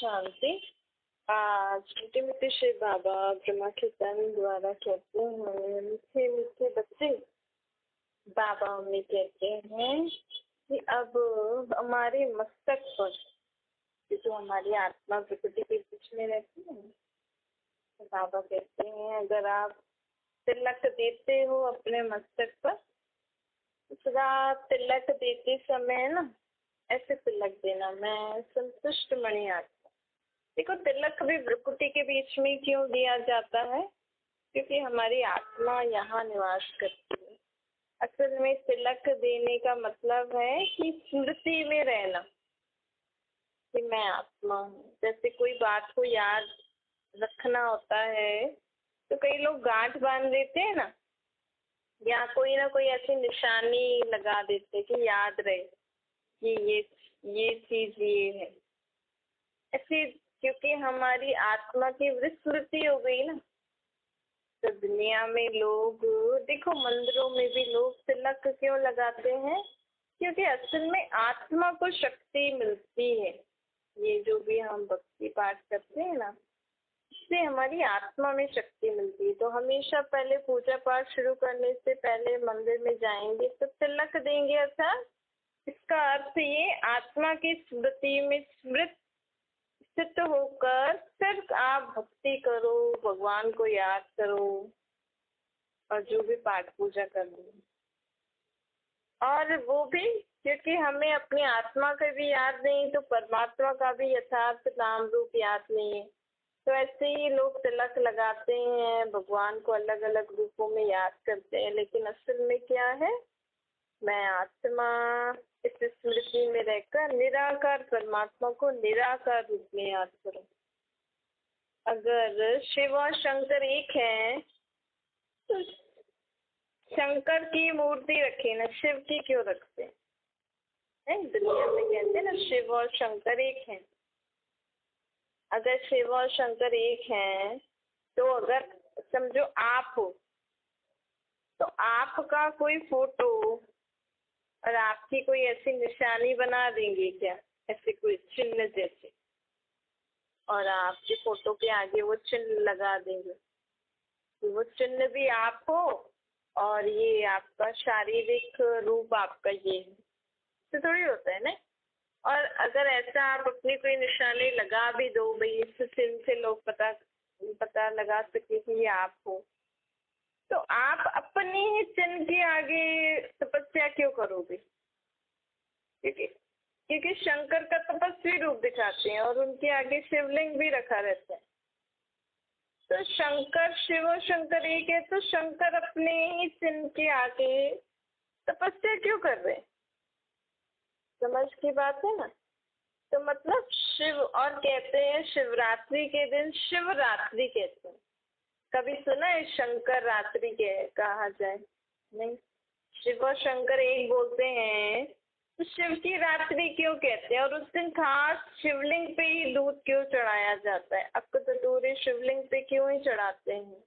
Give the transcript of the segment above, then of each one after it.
शांति। आज मीठे मीठे श्री बाबा ब्रह्मा कीर्तन द्वारा कहते हैं, मीठे मीठे बच्चे, बाबा हमें कहते हैं कि अब हमारे मस्तक पर जो हमारी आत्मा प्रकृति के बीच में रहती है, तो बाबा कहते हैं अगर आप तिलक देते हो अपने मस्तक पर, तो सदा तिलक देते समय ना ऐसे तिलक देना, मैं संतुष्ट मणि आत्मा। देखो, तिलक भी प्रकृति के बीच में क्यों दिया जाता है? क्योंकि हमारी आत्मा यहाँ निवास करती है। असल में तिलक देने का मतलब है कि स्मृति में रहना कि मैं आत्मा हूँ। जैसे कोई बात को याद रखना होता है तो कई लोग गांठ बांध देते हैं ना, या कोई ना कोई ऐसी निशानी लगा देते कि याद रहे कि ये चीज ये है। ऐसे क्योंकि हमारी आत्मा की विस्मृति हो गई ना, तो दुनिया में लोग, देखो मंदिरों में भी लोग तिलक क्यों लगाते हैं? क्योंकि असल में आत्मा को शक्ति मिलती है। ये जो भी हम भक्ति पाठ करते हैं ना, इससे हमारी आत्मा में शक्ति मिलती है। तो हमेशा पहले पूजा पाठ शुरू करने से पहले मंदिर में जाएंगे तो तिलक देंगे। अर्थात इसका अर्थ ये आत्मा की स्मृति में स्थित होकर सिर्फ आप भक्ति करो, भगवान को याद करो और जो भी पाठ पूजा कर लो। और वो भी क्योंकि हमें अपनी आत्मा का भी याद नहीं तो परमात्मा का भी यथार्थ नाम रूप याद नहीं है। तो ऐसे ही लोग तिलक लगाते हैं, भगवान को अलग अलग रूपों में याद करते हैं, लेकिन असल में क्या है? मैं आत्मा इस स्मृति में रहकर निराकार परमात्मा को निराकार रूप में याद करूं। अगर शिव और शंकर एक है तो शंकर की मूर्ति रखे ना, शिव की क्यों रखते हैं? दुनिया में कहते हैं ना शिव और शंकर एक हैं। अगर शिव और शंकर एक हैं तो अगर समझो आप हो तो आपका कोई फोटो और आपकी कोई ऐसी निशानी बना देंगे क्या? ऐसे कोई चिन्ह जैसे, और आपके फोटो के आगे वो चिन्ह लगा देंगे तो वो चिन्ह भी आप हो और ये आपका शारीरिक रूप आपका ये है, तो थोड़ी होता है ना। और अगर ऐसा आप अपनी कोई निशानी लगा भी दो, भाई इस चिन्ह से लोग पता लगा सके कि ये आप हो, तो आप अपने ही चिन्ह के आगे तपस्या क्यों करोगे? क्योंकि शंकर का तपस्वी रूप दिखाते हैं और उनके आगे शिवलिंग भी रखा रहता है। तो शंकर, शिव और शंकर एक है तो शंकर अपने ही चिन्ह के आगे तपस्या क्यों कर रहे हैं? समझ की बात है ना। तो मतलब शिव, और कहते हैं शिवरात्रि के दिन शिवरात्रि कहते हैं। कभी सुना है शंकर रात्रि के कहा जाए? नहीं। शिव और शंकर एक बोलते हैं तो शिव की रात्रि क्यों कहते हैं? और उस दिन खास शिवलिंग पे ही दूध क्यों चढ़ाया जाता है? अक्कतूरे शिवलिंग पे क्यों ही चढ़ाते हैं?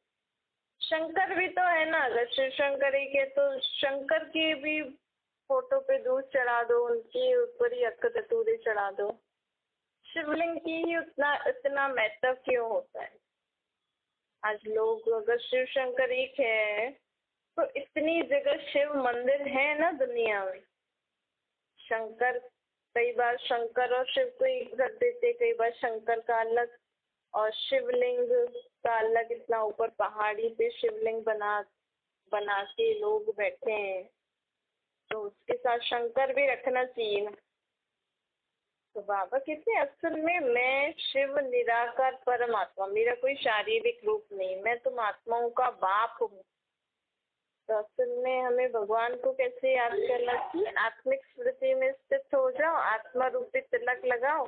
शंकर भी तो है ना, अगर शिव शंकर एक है तो शंकर की भी फोटो पे दूध चढ़ा दो, उनके ऊपर ही अक्कतूरे चढ़ा दो। शिवलिंग की ही इतना महत्व क्यों होता है? आज लोग, अगर शिव शंकर एक है तो इतनी जगह शिव मंदिर है ना दुनिया में। शंकर, कई बार शंकर और शिव को एक रख देते, कई बार शंकर का अलग और शिवलिंग का अलग। इतना ऊपर पहाड़ी पे शिवलिंग बना के लोग बैठे हैं, तो उसके साथ शंकर भी रखना चाहिए ना। तो बाबा कहते हैं असल में मैं शिव निराकार परमात्मा, मेरा कोई शारीरिक रूप नहीं, मैं तुम आत्माओं का बाप हूँ। तो असल में हमें भगवान को कैसे याद करना चाहिए? आत्मिक स्मृति में स्थित हो जाओ, आत्मा रूपी तिलक लगाओ।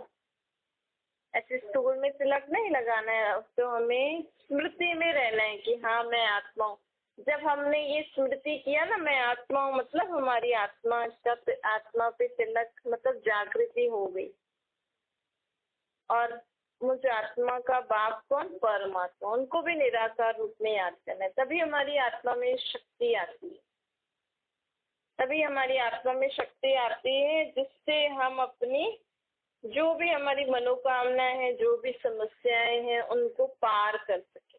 ऐसे स्टूल में तिलक नहीं लगाना है, अब तो हमें स्मृति में रहना है कि हाँ मैं आत्मा हूँ। जब हमने ये स्मृति किया ना मैं आत्मा हूँ, मतलब हमारी आत्मा पे तिलक मतलब जागृति हो गई। और मुझ आत्मा का बाप कौन? परमात्मा। उनको भी निराकार रूप में याद करना है, तभी हमारी आत्मा में शक्ति आती है। तभी हमारी आत्मा में शक्ति आती है जिससे हम अपनी जो भी हमारी मनोकामनाएं हैं, जो भी समस्याएं हैं, उनको पार कर सके।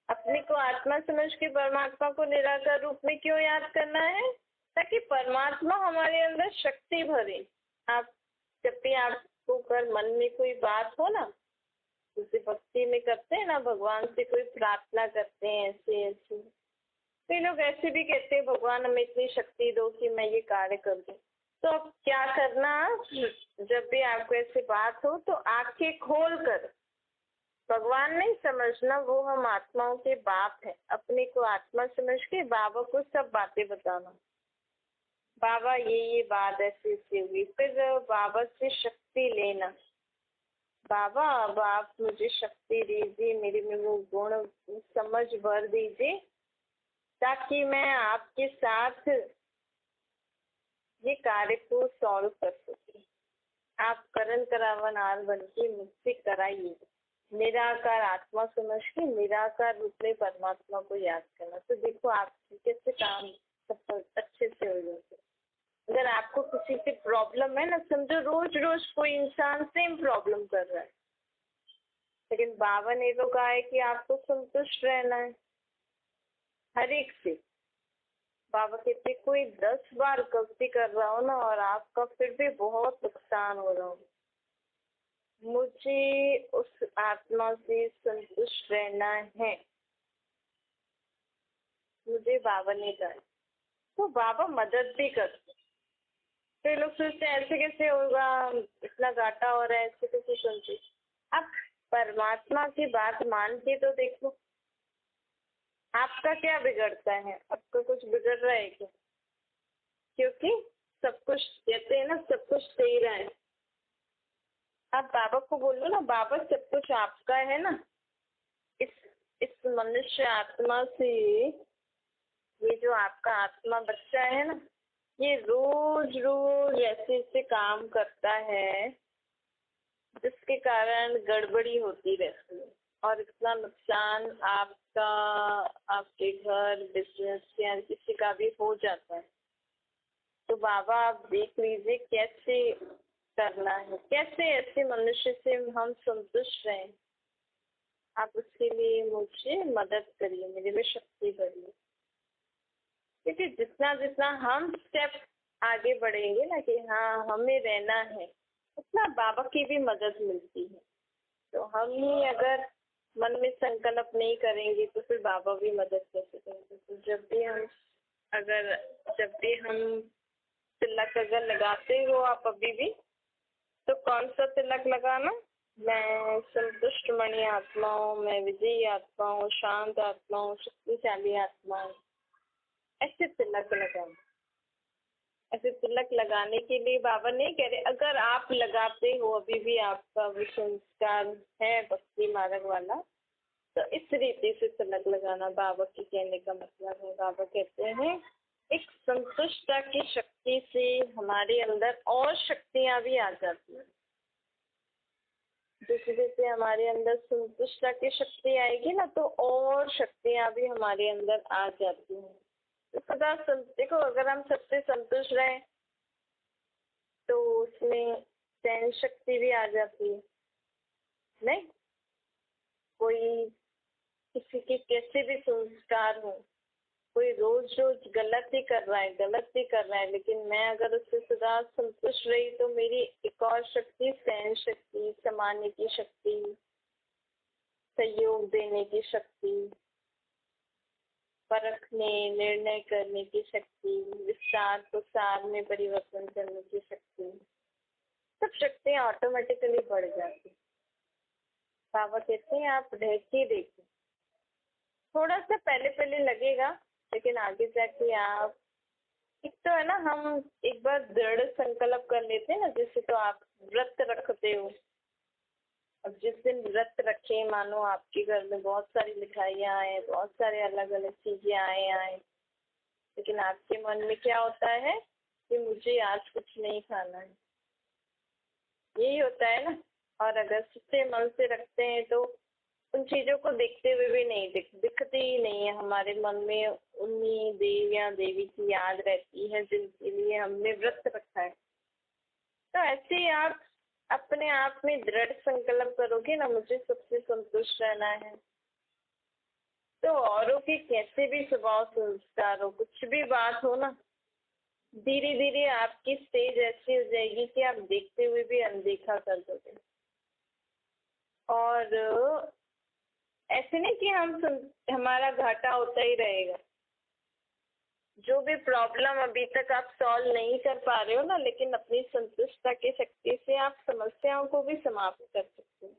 अपने को आत्मा समझ के परमात्मा को निराकार रूप में क्यों याद करना है? ताकि परमात्मा हमारे अंदर शक्ति भरे। आप जब भी आपको कर मन में कोई बात हो ना, जैसे भक्ति में करते हैं ना, भगवान से कोई प्रार्थना करते हैं ऐसे ऐसे, कई लोग ऐसे भी कहते हैं भगवान हमें इतनी शक्ति दो कि मैं ये कार्य कर दूं। तो अब क्या करना, जब भी आपको ऐसी बात हो तो आंखें खोल कर, भगवान नहीं समझना, वो हम आत्माओं के बाप हैं, अपने को आत्मा समझ के बाबा को सब बातें बताना। बाबा ये बात ऐसी ऐसी हुई, फिर बाबा से शक्ति लेना। बाबा अब आप मुझे शक्ति दीजिए, मेरे में वो गुण समझ भर दीजिए, ताकि मैं आपके साथ ये कार्य को सॉल्व कर सके। आप करण करावन आल बन के मुझसे कराइए। निराकार आत्मा समझ के निराकार रूप में परमात्मा को याद करना। तो देखो आप कैसे काम सफल अच्छे से हो जाते। अगर आपको किसी से प्रॉब्लम है ना, समझो रोज रोज कोई इंसान सेम प्रॉब्लम कर रहा है, लेकिन बाबा ने तो कहा है कि आपको संतुष्ट रहना है हर एक से। बाबा कहते कोई 10 बार गलती कर रहा हो ना और आपका फिर भी बहुत नुकसान हो रहा हो, मुझे उस आत्मा से संतुष्ट रहना है, मुझे बाबा ने कहा। तो बाबा मदद भी करते। तो लोग सोचते हैं ऐसे कैसे होगा, इतना घाटा हो रहा है, ऐसे कैसे सुनते। आप परमात्मा की बात मान के तो देखो, आपका क्या बिगड़ता है? आपका कुछ बिगड़ रहा है क्या? क्योंकि सब कुछ कहते हैं ना, सब कुछ तेरा है। आप बाबा को बोलो ना, बाबा सब कुछ आपका है ना। इस इस मनुष्य आत्मा से, ये जो आपका आत्मा बच्चा है ना, ये रोज रोज ऐसे ऐसे काम करता है जिसके कारण गड़बड़ी होती रहती है, और इतना नुकसान आपका, आपके घर, बिजनेस या किसी का भी हो जाता है। तो बाबा आप देख लीजिए कैसे करना है, कैसे ऐसे मनुष्य से हम संतुष्ट रहें। आप उसके लिए मुझे मदद करिए, मेरे में शक्ति भरिए। क्योंकि जितना जितना हम स्टेप आगे बढ़ेंगे ना कि हाँ हमें रहना है, उतना बाबा की भी मदद मिलती है। तो हम ही अगर मन में संकल्प नहीं करेंगे तो फिर बाबा भी मदद कैसे करेंगे। तो जब भी हम तिलक अगर लगाते हो आप अभी भी, तो कौन सा तिलक लगाना? मैं संतुष्ट मणि आत्मा हूँ, मैं विजयी आत्मा हूँ, शांत आत्मा हूँ, शक्तिशाली आत्मा हूँ, ऐसे तिलक लगाना। ऐसे तिलक लगाने के लिए बाबा नहीं कह रहे, अगर आप लगाते हो अभी भी आपका वो संस्कार है भक्ति मार्ग वाला, तो इस रीति से तिलक लगाना बाबा के कहने का मतलब है। बाबा कहते हैं एक संतुष्टता की शक्ति से हमारे अंदर और शक्तियां भी आ जाती हैं। जैसे जैसे हमारे अंदर संतुष्टता की शक्ति आएगी ना, तो और शक्तियां भी हमारे अंदर आ जाती हैं। तो सदा देखो, अगर हम सबसे संतुष्ट रहे तो उसमें सहन शक्ति भी आ जाती है। नहीं, कोई किसी के कैसे भी संस्कार हो, कोई रोज रोज गलत ही कर रहा है, लेकिन मैं अगर उससे सदा संतुष्ट रही तो मेरी एक और शक्ति, सहन शक्ति, समाने की शक्ति, सहयोग देने की शक्ति, परखने निर्णय करने की शक्ति, विस्तार को सार में परिवर्तन करने की शक्ति, सब शक्तियाँ ऑटोमेटिकली बढ़ जाती। बाबा कहते हैं आप रह के देखो, थोड़ा सा पहले पहले लगेगा, लेकिन आगे जाके आप, एक तो है ना, हम एक बार दृढ़ संकल्प कर लेते हैं ना, जैसे तो आप व्रत रखते हो। अब जिस दिन व्रत रखे, मानो आपके घर में बहुत सारी मिठाइयाँ आए, बहुत सारे अलग अलग चीजें आए, लेकिन आपके मन में क्या होता है कि मुझे आज कुछ नहीं खाना है, यही होता है ना। और अगर सच्चे मन से रखते हैं तो उन चीजों को देखते हुए भी नहीं दिखती ही नहीं है, हमारे मन में उन्हीं देवियां देवी की याद रहती है जिनके लिए हमने व्रत रखा है। तो ऐसे ही आप अपने आप में दृढ़ संकल्प करोगे ना मुझे सबसे संतुष्ट रहना है, तो औरों के कैसे भी स्वभाव संस्कार हो, कुछ भी बात हो ना, धीरे धीरे आपकी स्टेज ऐसी हो जाएगी कि आप देखते हुए भी अनदेखा कर दोगे। और ऐसे नहीं कि हमारा घाटा होता ही रहेगा। जो भी प्रॉब्लम अभी तक आप सॉल्व नहीं कर पा रहे हो ना, लेकिन अपनी संतुष्टता की शक्ति से आप समस्याओं को भी समाप्त कर सकते हो।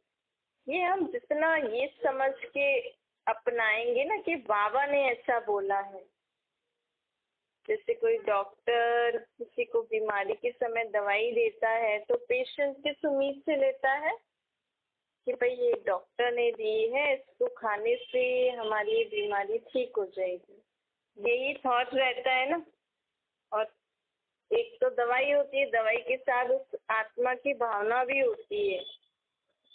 ये हम जितना ये समझ के अपनाएंगे ना कि बाबा ने ऐसा बोला है, जैसे कोई डॉक्टर किसी को बीमारी के समय दवाई देता है तो पेशेंट किस उम्मीद से लेता है कि भाई ये डॉक्टर ने दी है, इसको खाने से हमारी बीमारी ठीक हो जाएगी, यही थॉट रहता है ना। और एक तो दवाई होती है, दवाई के साथ उस आत्मा की भावना भी होती है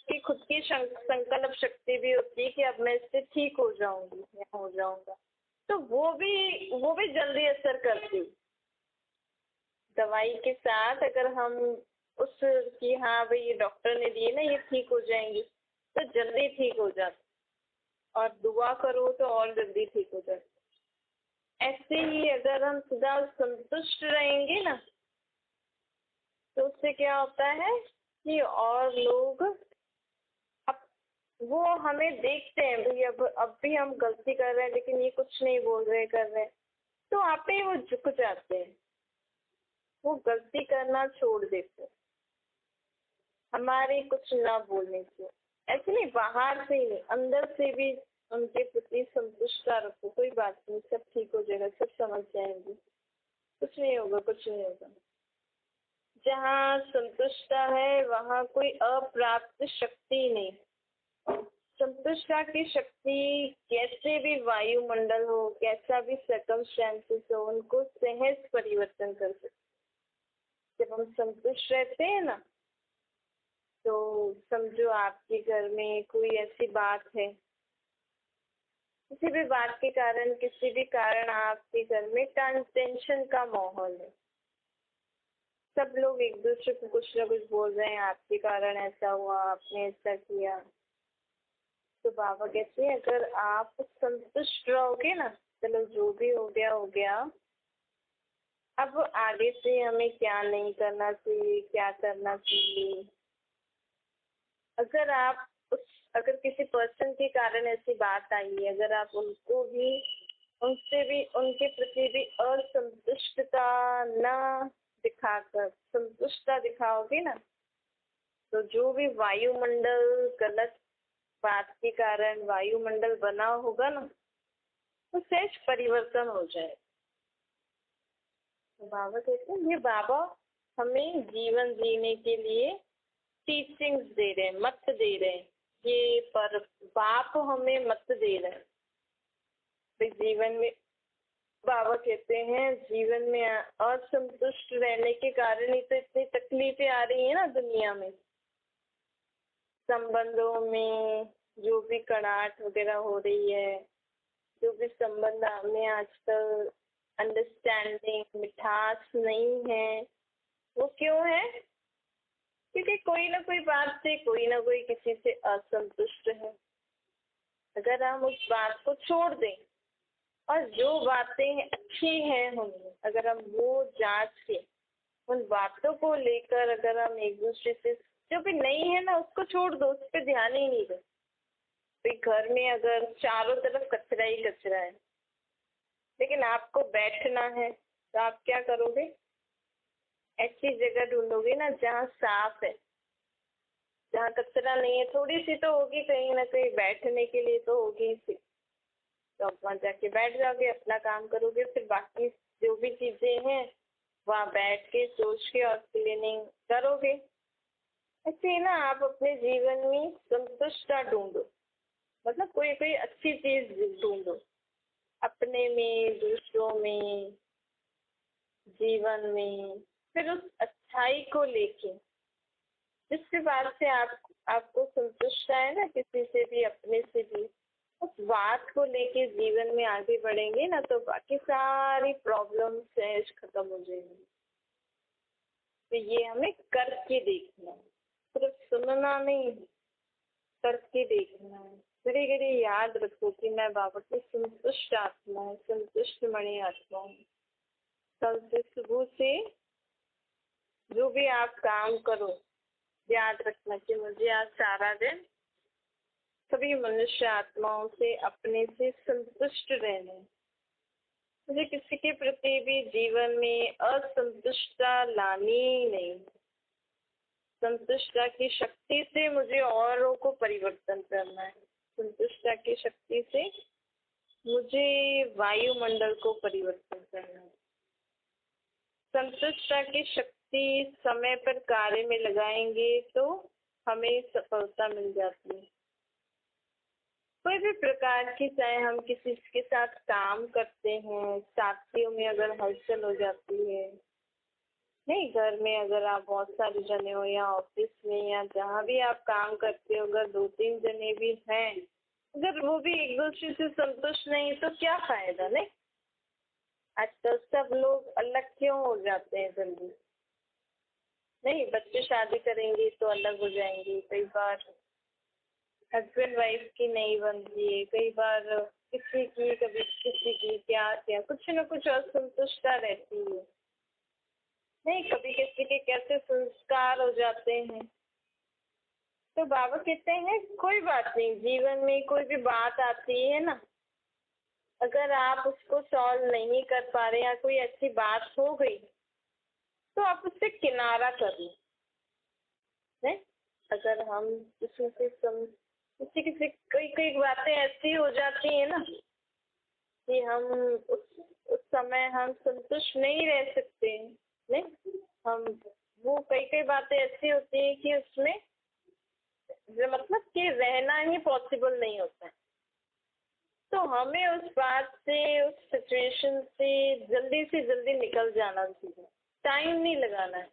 कि खुद की संकल्प शक्ति भी होती है कि अब मैं इससे ठीक हो जाऊंगी या हो जाऊंगा, तो वो भी जल्दी असर करती है। दवाई के साथ अगर हम उस कि हाँ भाई ये डॉक्टर ने दिए ना, ये ठीक हो जाएंगी, तो जल्दी ठीक हो जाती, और दुआ करो तो और जल्दी ठीक हो जाती। ऐसे ही अगर हम सदा संतुष्ट रहेंगे ना, तो उससे क्या होता है कि और लोग अब वो हमें देखते हैं, भाई अब भी हम गलती कर रहे हैं लेकिन ये कुछ नहीं बोल रहे कर रहे हैं, तो आप ही वो झुक जाते हैं, वो गलती करना छोड़ देते हैं हमारे कुछ ना बोलने से। ऐसे नहीं, बाहर से ही नहीं, अंदर से भी उनके प्रति संतुष्टता रखो, कोई बात नहीं, सब ठीक हो जाएगा, सब समझ जाएंगे, कुछ नहीं होगा, कुछ नहीं होगा। जहाँ संतुष्टता है वहाँ कोई अप्राप्त शक्ति नहीं। संतुष्टता की शक्ति कैसे भी वायुमंडल हो, कैसा भी सर्कमस्टेंसेस हो, उनको सहज परिवर्तन कर सकते। जब हम संतुष्ट रहते हैं ना, तो समझो आपके घर में कोई ऐसी बात है, किसी भी बात के कारण, किसी भी कारण आपके घर में टेंशन का माहौल है, सब लोग एक दूसरे को कुछ ना कुछ बोल रहे हैं, आपके कारण ऐसा हुआ, आपने ऐसा किया, तो बाबा कहते हैं अगर आप संतुष्ट रहोगे ना, चलो जो भी हो गया हो गया, अब आगे से हमें क्या नहीं करना चाहिए, क्या करना चाहिए। अगर किसी पर्सन के कारण ऐसी बात आई है, अगर आप उनसे भी उनके प्रति भी असंतुष्टता ना दिखाकर संतुष्टता दिखाओगे ना, तो जो भी वायुमंडल गलत बात के कारण वायुमंडल बना होगा ना, तो सहज परिवर्तन हो जाए। तो बाबा कहते हैं ये बाबा हमें जीवन जीने के लिए टीचिंग्स दे रहे हैं, मत दे रहे हैं, ये पर बाप हमें मत दे रहे हैं। तो जीवन में बाबा कहते हैं जीवन में असंतुष्ट रहने के कारण ही तो इतनी तकलीफें आ रही है ना दुनिया में। संबंधों में जो भी कड़ाहट वगैरह हो रही है, जो भी संबंध में आजकल अंडरस्टैंडिंग मिठास नहीं है, वो क्यों है? क्योंकि कोई ना कोई बात से कोई ना कोई किसी से असंतुष्ट है। अगर हम उस बात को छोड़ दें और जो बातें अच्छी हैं हमें, अगर हम वो जांच के उन बातों को लेकर अगर हम एक दूसरे से, जो भी नहीं है ना उसको छोड़ दो, उस पर ध्यान ही नहीं दो। तो घर में अगर चारों तरफ कचरा ही कचरा है, लेकिन आपको बैठना है, तो आप क्या करोगे? ऐसी जगह ढूंढोगे ना जहाँ साफ है, जहाँ कचरा नहीं है, थोड़ी सी तो होगी कहीं ना कहीं बैठने के लिए तो होगी सी, तो आप वहाँ जाके बैठ जाओगे, अपना काम करोगे, फिर बाकी जो भी चीजें हैं वहाँ बैठ के सोच के और क्लीनिंग करोगे। ऐसे ही ना आप अपने जीवन में संतुष्टता ढूंढो, मतलब कोई कोई अच्छी चीज ढूंढो, अपने में, दूसरों में, जीवन में, फिर उस अच्छाई को लेके जिसके बाद से आपको संतुष्टता है ना, किसी से भी अपने से भी, उस बात को लेके जीवन में आगे बढ़ेंगे ना, तो बाकी सारी प्रॉब्लम सहज खत्म हो जाएंगी। तो ये हमें करके देखना है। सुनना नहीं, करके देखना है। घड़ी घड़ी याद रखो कि मैं बाबा की संतुष्ट आत्मा हूँ, संतुष्ट मणि आत्मा हूँ। कल से सुबह से जो भी आप काम करो, याद रखना कि मुझे आज सारा दिन सभी मनुष्य आत्माओं से अपने से संतुष्ट रहना है। मुझे किसी के प्रति भी जीवन में असंतुष्टता लानी ही नहीं। संतुष्टता की शक्ति से मुझे औरों को परिवर्तन करना है। संतुष्टता की शक्ति से मुझे वायुमंडल को परिवर्तन करना है। संतुष्टता की शक्ति समय पर कार्य में लगाएंगे तो हमें सफलता मिल जाती है। कोई भी प्रकार की, चाहे हम किसी के साथ काम करते हैं, साथियों में अगर हलचल हो जाती है, नहीं, घर में अगर आप बहुत सारे जने हो या ऑफिस में या जहाँ भी आप काम करते हो, अगर 2-3 जने भी हैं, अगर वो भी एक दूसरे से संतुष्ट नहीं तो क्या फायदा। नहीं, आजकल सब लोग अलग क्यों हो जाते हैं जल्दी। नहीं, बच्चे शादी करेंगे तो अलग हो जाएंगे, कई बार हस्बैंड वाइफ की नहीं बनती है, कई बार किसी की कभी किसी की, क्या क्या कुछ न कुछ असंतुष्टता रहती है। नहीं, कभी किसी के कैसे संस्कार हो जाते हैं। तो बाबा कहते हैं कोई बात नहीं, जीवन में कोई भी बात आती है ना, अगर आप उसको सॉल्व नहीं कर पा रहे या कोई अच्छी बात हो गई तो आप उससे किनारा कर लो। नहीं, अगर हम किसी से किसी कई कई बातें ऐसी हो जाती है ना कि हम उस समय हम संतुष्ट नहीं रह सकते। नहीं, हम वो कई कई बातें ऐसी होती है कि उसमें मतलब कि रहना ही पॉसिबल नहीं होता है। तो हमें उस बात से, उस सिचुएशन से जल्दी निकल जाना चाहिए, टाइम नहीं लगाना है।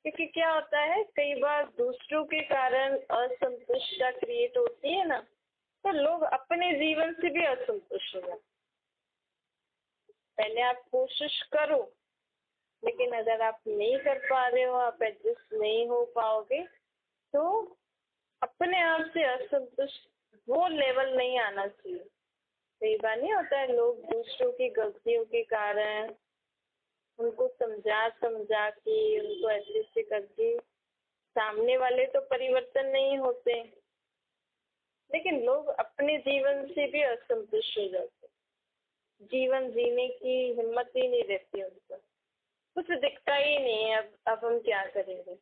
क्योंकि क्या होता है, कई बार दूसरों के कारण असंतुष्टता क्रिएट होती है ना, तो लोग अपने जीवन से भी असंतुष्ट हो जाते। पहले आप कोशिश करो, लेकिन अगर आप नहीं कर पा रहे हो, आप एडजस्ट नहीं हो पाओगे, तो अपने आप से असंतुष्ट वो लेवल नहीं आना चाहिए। कई बार नहीं होता है, लोग दूसरों की गलतियों के कारण उनको समझा के उनको ऐसे ऐसे करके, सामने वाले तो परिवर्तन नहीं होते, लेकिन लोग अपने जीवन से भी असंतुष्ट हो जाते। जीवन जीने की हिम्मत ही नहीं रहती उनको, कुछ दिखता ही नहीं है। अब हम क्या करेंगे।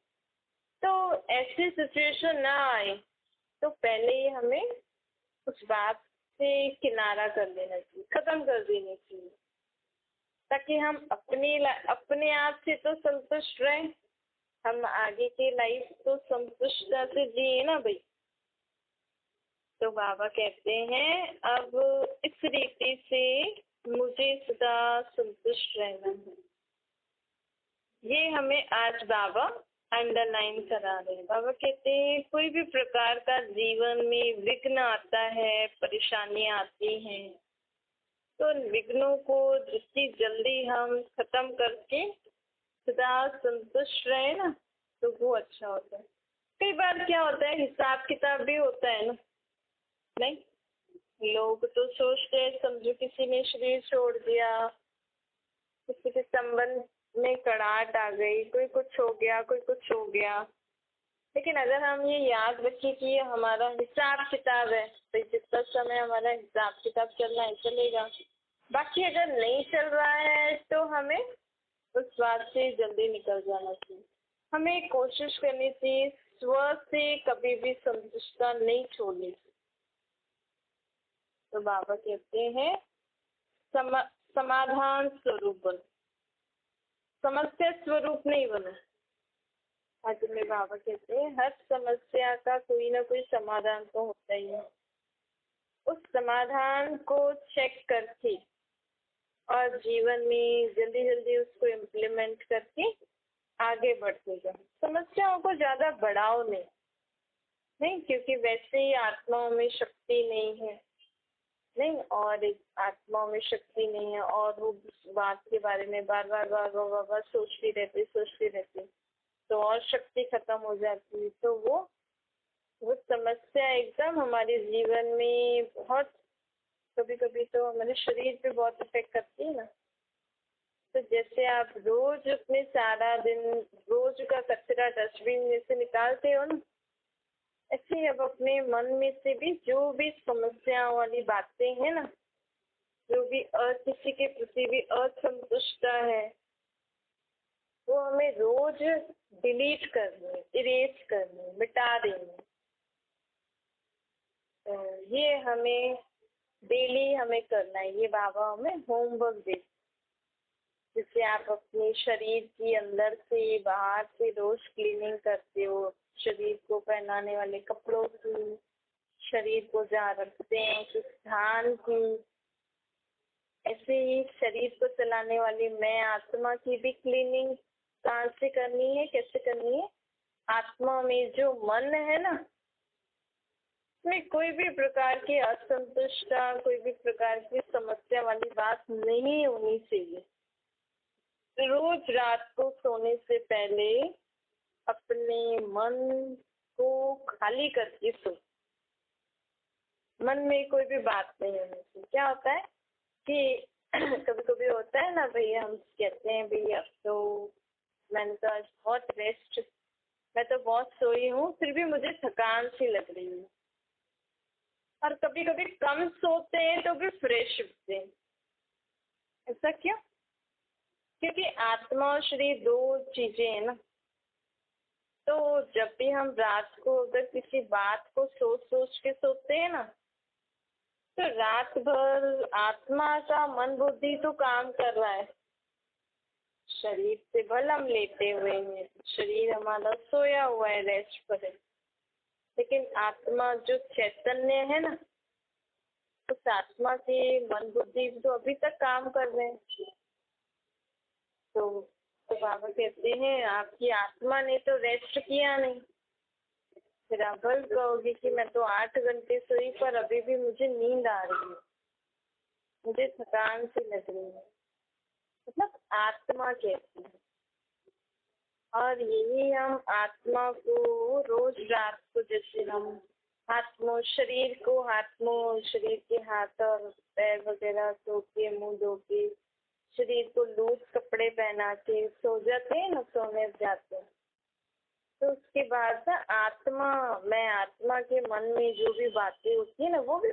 तो ऐसी सिचुएशन ना आए तो पहले ही हमें उस बात से किनारा कर लेना चाहिए, खत्म कर देनी चाहिए, ताकि हम अपने आप से तो संतुष्ट रहें। हम आगे की लाइफ तो संतुष्टता से जिए ना भाई। तो बाबा कहते हैं अब इस रीति से मुझे सदा संतुष्ट रहना है। ये हमें आज बाबा अंडरलाइन करा रहे हैं। बाबा कहते हैं कोई भी प्रकार का जीवन में विघ्न आता है, परेशानियां आती हैं, तो विघ्नों को जितनी जल्दी हम खत्म करके सदा संतुष्ट रहे ना, तो वो अच्छा होता है। कई बार क्या होता है, हिसाब किताब भी होता है ना। नहीं, लोग तो सोचते हैं, समझो किसी ने शरीर छोड़ दिया, किसी के संबंध में कड़ाहट आ गई, कोई कुछ हो गया, कोई कुछ हो गया, लेकिन अगर हम ये याद रखें कि ये हमारा हिसाब किताब है, तो जितना समय हमारा हिसाब किताब चलना है चलेगा। बाकी अगर नहीं चल रहा है तो हमें उस बात से जल्दी निकल जाना चाहिए। हमें कोशिश करनी चाहिए स्व से कभी भी संतुष्टता नहीं छोड़नी चाहिए। तो बाबा कहते हैं समाधान स्वरूप बनो, समस्या स्वरूप नहीं बनो। आज में बाबा कहते हैं हर समस्या का कोई ना कोई समाधान तो होता ही है। उस समाधान को चेक करके और जीवन में जल्दी जल्दी उसको इम्प्लीमेंट करके आगे बढ़ते जाओ। समस्याओं को ज्यादा बढ़ाओ नहीं, क्योंकि वैसे ही आत्माओं में शक्ति नहीं है। नहीं, और आत्माओं में शक्ति नहीं है और वो बात के बारे में बार बार सोचती रहती। तो और शक्ति खत्म हो जाती है। तो वो समस्या एकदम हमारे जीवन में बहुत, कभी कभी तो हमारे शरीर पे बहुत इफेक्ट करती है ना। तो जैसे आप रोज अपने सारा दिन रोज का कचरा डस्टबिन में से निकालते हो ना, ऐसे ही अब अपने मन में से भी जो भी समस्याओं वाली बातें हैं ना, जो भी किसी के प्रति भी असंतुष्टता है, वो हमें रोज डिलीट करनी, इरेज करनी, मिटा देनी। तो ये हमें डेली हमें करना है, ये बाबा हमें होमवर्क देते, जिससे आप अपने शरीर की अंदर से बाहर से रोज क्लीनिंग करते हो, शरीर को पहनाने वाले कपड़ों की, शरीर को जहाँ रखते हैं उस स्थान की, ऐसे ही शरीर को चलाने वाली मैं आत्मा की भी क्लीनिंग कहाँ से करनी है, कैसे करनी है। आत्मा में जो मन है ना, उसमें कोई भी प्रकार की असंतुष्टता, कोई भी प्रकार की समस्या वाली बात नहीं होनी चाहिए। रोज रात को सोने से पहले अपने मन को खाली करके सो, मन में कोई भी बात नहीं होनी चाहिए। क्या होता है कि कभी कभी होता है ना भैया, हम कहते हैं भैया अब तो मैंने तो आज बहुत रेस्ट, मैं तो बहुत सोई हूँ, फिर भी मुझे थकान सी लग रही है। और कभी कभी कम सोते हैं तो भी फ्रेश उठते हैं। ऐसा क्यों? क्योंकि आत्मा और शरीर दो चीजें हैं ना। तो जब भी हम रात को अगर किसी बात को सोच सोच के सोते हैं ना, तो रात भर आत्मा का मन बुद्धि तो काम कर रहा है, शरीर से बल हम लेते हुए हैं, शरीर हमारा सोया हुआ है, रेस्ट पर है, लेकिन आत्मा जो चैतन्य है ना, उस आत्मा के मन बुद्धि तो अभी तक काम कर रहे हैं। तो बाबा कहते हैं आपकी आत्मा ने तो रेस्ट किया नहीं, फिर आप भल कहोगे कि मैं तो 8 घंटे सोई पर अभी भी मुझे नींद आ रही है, मुझे थकान सी लग रही है। मतलब आत्मा कहती है। और यही हम आत्मा को रोज रात को, जैसे हम हाथों शरीर को, हाथों शरीर के हाथ और पैर वगैरह धो के, मुंह धो के, शरीर को लूज कपड़े पहना के सो जाते हैं ना, सोने जाते हैं। तो उसके बाद ना आत्मा, मैं आत्मा के मन में जो भी बातें होती है ना, वो भी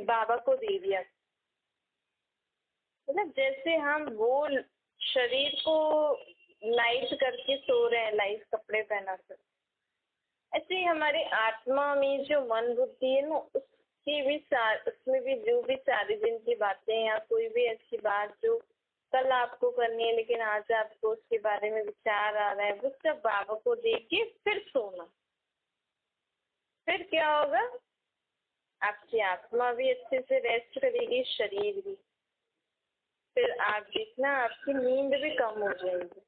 बाबा को दे दिया। मतलब जैसे हम वो शरीर को लाइट करके सो रहे हैं, लाइट कपड़े पहना कर, ऐसे ही हमारी आत्मा में जो मन बुद्धि है ना, उसकी भी उसमें भी जो भी सारी दिन की बातें या कोई भी ऐसी बात जो कल आपको करनी है लेकिन आज आपको उसके बारे में विचार आ रहा है, वो सब बाबा को दे के फिर सोना। फिर क्या होगा, आपकी आत्मा भी अच्छे से रेस्ट करेगी, शरीर भी। फिर आप देखना आपकी नींद भी कम हो जाएगी,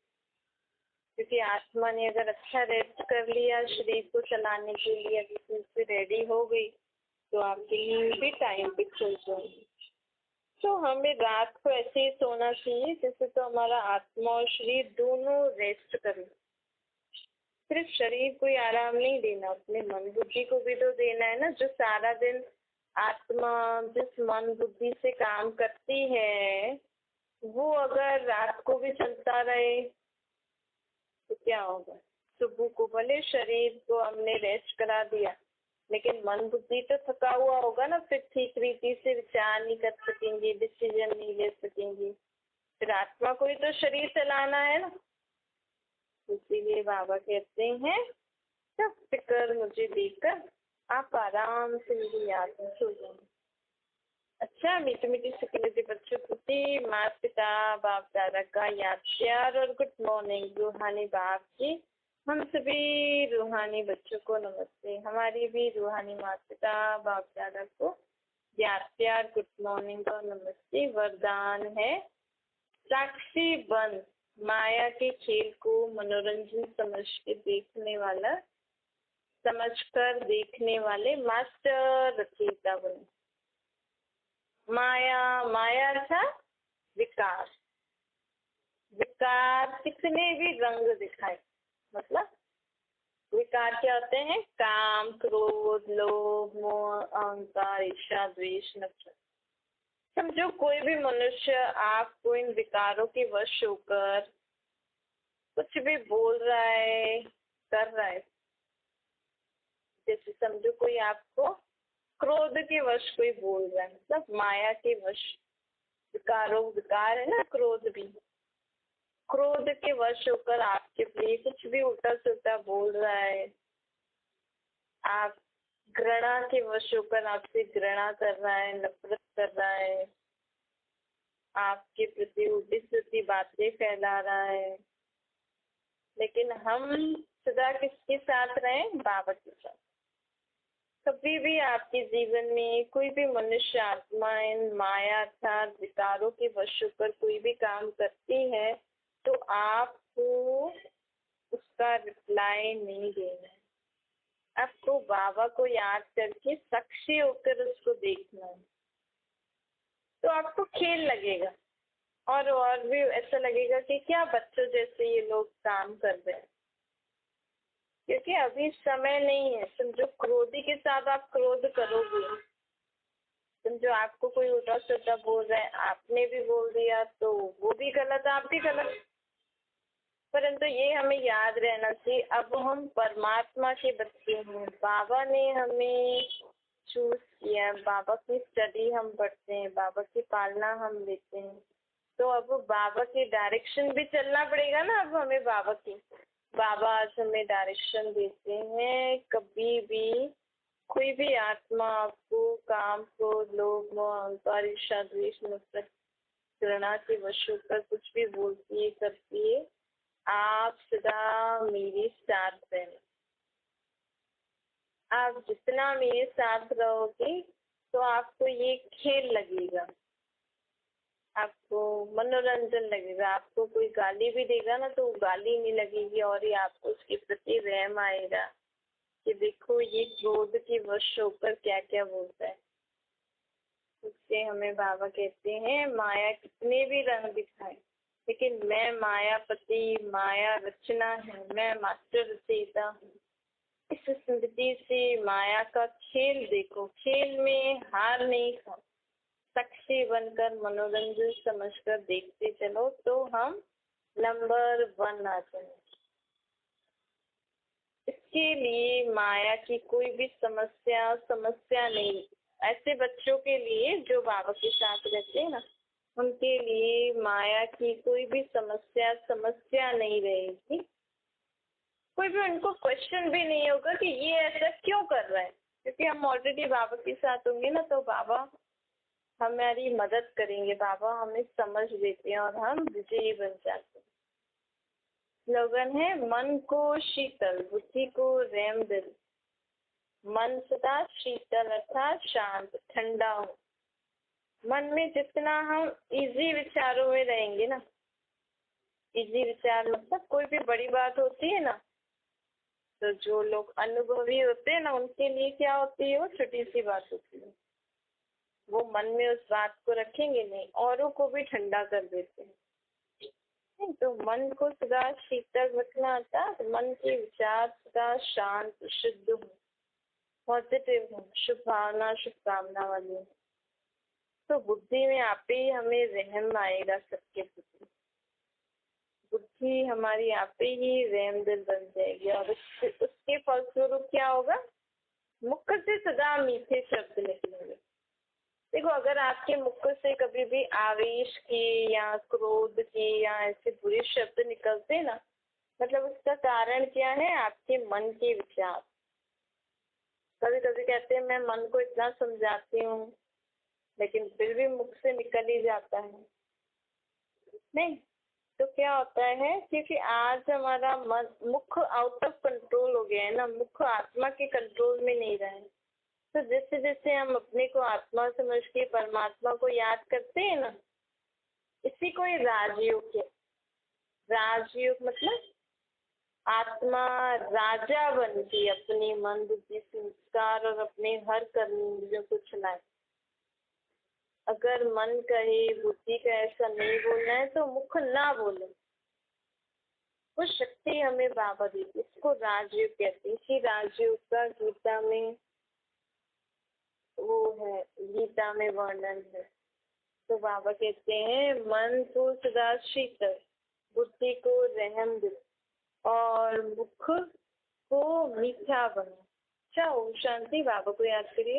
क्योंकि आत्मा ने अगर अच्छा रेस्ट कर लिया, शरीर को चलाने के लिए अभी फिर से रेडी हो गई, तो आपकी नींद भी टाइम पे खुल जाएगी। तो हमें रात को ऐसे ही सोना चाहिए जैसे तो हमारा आत्मा और शरीर दोनों रेस्ट करें। सिर्फ शरीर को ही आराम नहीं देना, अपने मन बुद्धि को भी तो देना है ना। जो सारा दिन आत्मा जिस मन बुद्धि से काम करती है, वो अगर रात को भी चलता रहे तो क्या होगा। सुबह को भले शरीर को हमने रेस्ट करा दिया, लेकिन मन बुद्धि तो थका हुआ होगा ना, फिर ठीक रीति से विचार नहीं कर सकेंगे, डिसीजन नहीं ले सकेंगे। फिर आत्मा को ही तो शरीर चलाना है ना। इसीलिए बाबा कहते हैं सब फिक्र मुझे देकर आप आराम से मेरी याद में सो जाएंगे। अच्छा, मीठी मीठी सिकलती बच्चों प्रति माता पिता बाप दादा का याद प्यार और गुड मॉर्निंग। रूहानी बाप की हम सभी रूहानी बच्चों को नमस्ते। हमारी भी रूहानी माता पिता बाप दादा को याद प्यार, गुड मॉर्निंग और नमस्ते। वरदान है साक्षी बन, माया के खेल को मनोरंजन समझकर देखने वाले मास्टर रचयिता बने। माया था विकार, विकार कितने भी रंग दिखाए, मतलब विकार क्या होते हैं? काम, क्रोध, लोभ, मोह, अहंकार, ईर्ष्या, द्वेष, नफरत। समझो कोई भी मनुष्य आपको इन विकारों के वश होकर कुछ भी बोल रहा है, कर रहा है। जैसे समझो कोई आपको क्रोध के वश कोई बोल रहा है, मतलब माया के वश। विकारों, विकार है ना क्रोध भी। क्रोध के वश होकर आपके लिए कुछ भी उल्टा सुल्टा बोल रहा है। आप घृणा के वश होकर आपसे घृणा कर रहा है, नफरत कर रहा है, आपके प्रति उल्टी सीधी बातें फैला रहा है। लेकिन हम सदा किसके साथ रहें? बाबा के साथ। कभी भी आपके जीवन में कोई भी मनुष्य आत्मा इन माया अर्थात विकारों के वश होकर कोई भी काम करती है तो आपको उसका रिप्लाई नहीं देना है। आपको बाबा को याद करके साक्षी होकर उसको देखना है। तो आपको खेल लगेगा और भी ऐसा लगेगा कि क्या बच्चों जैसे ये लोग काम कर रहे हैं, क्योंकि अभी समय नहीं है। समझो क्रोधी के साथ आप क्रोध करोगे, समझो आपको कोई उल्टा सीधा बोल रहा है, आपने भी बोल दिया तो वो भी गलत, आप भी गलत। परंतु ये हमें याद रहना चाहिए, अब हम परमात्मा के बच्चे हैं। बाबा ने हमें चूज किया, बाबा की स्टडी हम पढ़ते हैं, बाबा की पालना हम लेते हैं। तो अब बाबा की डायरेक्शन भी चलना पड़ेगा ना। अब हमें बाबा आज हमें डायरेक्शन देते हैं। कभी भी कोई भी आत्मा आपको काम, क्रोध, लोभ, मोह, अहंकार, ईर्ष्या, द्वेष, नफरत, घृणा के वश होकर कुछ भी बोलती है, करती है, आप सदा मेरे साथ रहना। आप जितना मेरे साथ रहोगे तो आपको ये खेल लगेगा, आपको मनोरंजन लगेगा। आपको कोई गाली भी देगा ना तो वो गाली नहीं लगेगी और ये आपको उसके प्रति रहम आएगा कि देखो ये क्रोध के वश होकर क्या क्या बोलता है। उससे हमें बाबा कहते हैं माया कितने भी रंग दिखाए, लेकिन मैं मायापति, माया रचना है, मैं मास्टर रचयिता हूँ। इस स्मृति से माया का खेल देखो, खेल में हार नहीं खाओ, साक्षी बनकर मनोरंजन समझकर देखते चलो तो हम नंबर 1 आ जाएंगे। इसके लिए माया की कोई भी समस्या नहीं। ऐसे बच्चों के लिए जो बाबा के साथ रहते हैं ना, उनके लिए माया की कोई भी समस्या नहीं रहेगी। कोई भी उनको क्वेश्चन भी नहीं होगा कि ये ऐसा क्यों कर रहा है, क्योंकि हम ऑलरेडी बाबा के साथ होंगे ना, तो बाबा हमारी मदद करेंगे, बाबा हमें समझ देते हैं और हम विजयी बन जाते हैं। स्लोगन है मन को शीतल, बुद्धि को रैम दिल। मन सदा शीतल अर्थात शांत, ठंडा हो। मन में जितना हम इजी विचारों में रहेंगे ना, इजी विचार मतलब कोई भी बड़ी बात होती है ना, तो जो लोग अनुभवी होते हैं ना उनके लिए क्या होती है, वो छोटी सी बात होती है। वो मन में उस बात को रखेंगे नहीं, औरों को भी ठंडा कर देते हैं। तो मन को सदा शीतल रखना था, मन के विचार सदा शांत शुद्ध हो, पॉजिटिव हो, शुभ भावना शुभकामना वाली हो। तो बुद्धि में आप ही हमें रहम आएगा सबके प्रति। बुद्धि हमारी आप ही रहम दिल बन जाएगी और उसके फलस्वरूप क्या होगा, मुख से सदा मीठे शब्द निकलेंगे। देखो अगर आपके मुख से कभी भी आवेश के या क्रोध के या ऐसे बुरे शब्द निकलते ना, मतलब उसका कारण क्या है, आपके मन के विचार। कभी कभी कहते हैं मैं मन को इतना समझाती हूँ लेकिन फिर भी मुख से निकल ही जाता है नहीं। तो क्या होता है, क्योंकि आज हमारा मन मुख आउट ऑफ कंट्रोल हो गया है ना, मुख आत्मा के कंट्रोल में नहीं रहा है। तो जैसे जैसे हम अपने को आत्मा समझ के परमात्मा को याद करते हैं ना, इसी को ही राजयोग है। राजयोग मतलब आत्मा राजा बन के अपनी मन बुद्धि संस्कार और अपने हर कर्म इंद्रियों को चलाए। अगर मन कहे बुद्धि का ऐसा नहीं बोलना है तो मुख ना बोले। वो शक्ति हमें बाबा देते, इसको राजयोग कहते हैं। इसी राजयोग का गीता में वो है, गीता में वर्णन है। तो बाबा कहते हैं मन को सदा शीतल, बुद्धि को रहम दे और मुख को मीठा बना। अच्छा, ओम शांति। बाबा को याद करिए।